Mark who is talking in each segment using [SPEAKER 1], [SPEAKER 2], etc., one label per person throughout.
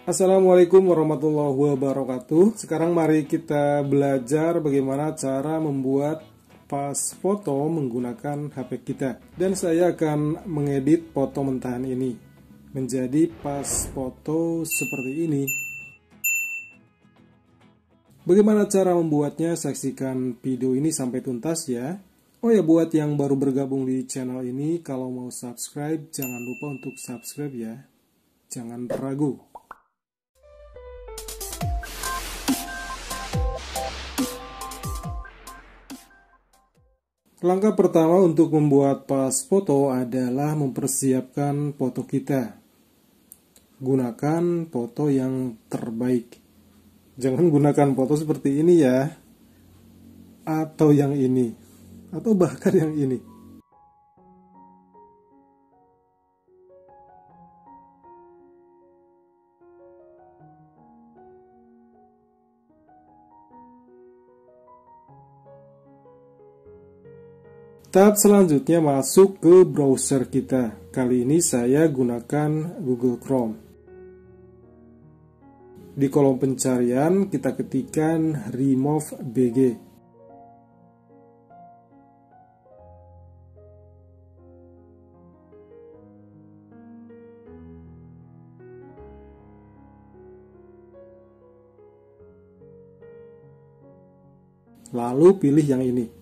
[SPEAKER 1] Assalamualaikum warahmatullahi wabarakatuh. Sekarang mari kita belajar bagaimana cara membuat pas foto menggunakan HP kita. Dan saya akan mengedit foto mentahan ini menjadi pas foto seperti ini. Bagaimana cara membuatnya? Saksikan video ini sampai tuntas ya. Oh ya, buat yang baru bergabung di channel ini, kalau mau subscribe jangan lupa untuk subscribe ya. Jangan ragu. Langkah pertama untuk membuat pas foto adalah mempersiapkan foto kita. Gunakan foto yang terbaik. Jangan gunakan foto seperti ini ya. Atau yang ini. Atau bahkan yang ini. Tahap selanjutnya masuk ke browser kita. Kali ini saya gunakan Google Chrome. Di kolom pencarian kita ketikkan remove BG. Lalu pilih yang ini.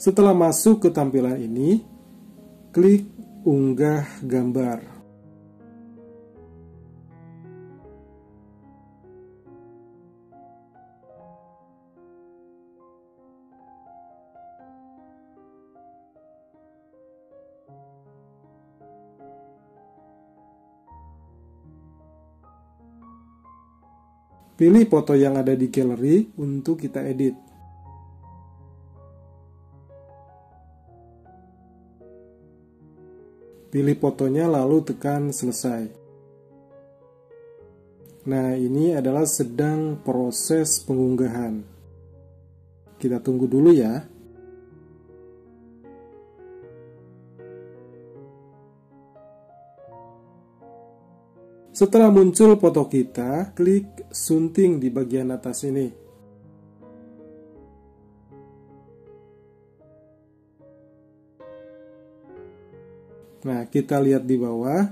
[SPEAKER 1] Setelah masuk ke tampilan ini, klik unggah gambar. Pilih foto yang ada di galeri untuk kita edit. Pilih fotonya lalu tekan selesai. Nah, ini adalah sedang proses pengunggahan. Kita tunggu dulu ya. Setelah muncul foto kita, klik sunting di bagian atas ini. Nah, kita lihat di bawah,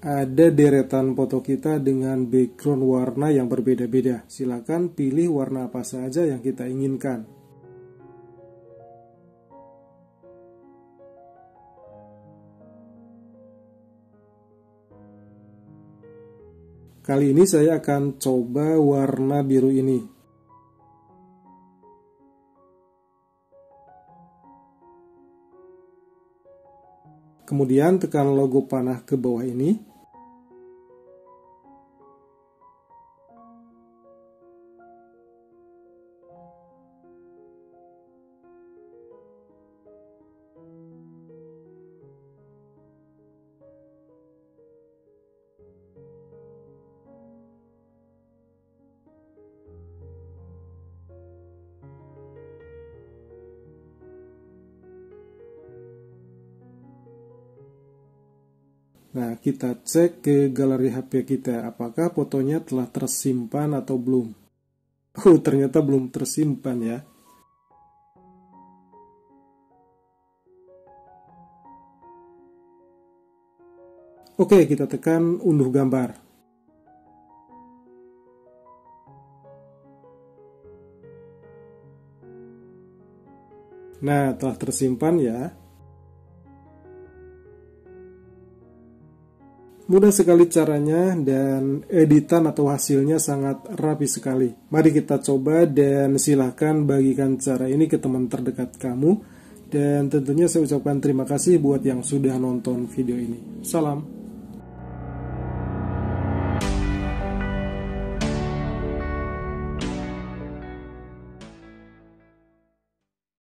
[SPEAKER 1] ada deretan foto kita dengan background warna yang berbeda-beda. Silakan pilih warna apa saja yang kita inginkan. Kali ini saya akan coba warna biru ini. Kemudian tekan logo panah ke bawah ini. Nah, kita cek ke galeri HP kita, apakah fotonya telah tersimpan atau belum. Oh, ternyata belum tersimpan ya. Oke, kita tekan unduh gambar. Nah, telah tersimpan ya. Mudah sekali caranya dan editan atau hasilnya sangat rapi sekali. Mari kita coba dan silahkan bagikan cara ini ke teman terdekat kamu. Dan tentunya saya ucapkan terima kasih buat yang sudah nonton video ini. Salam.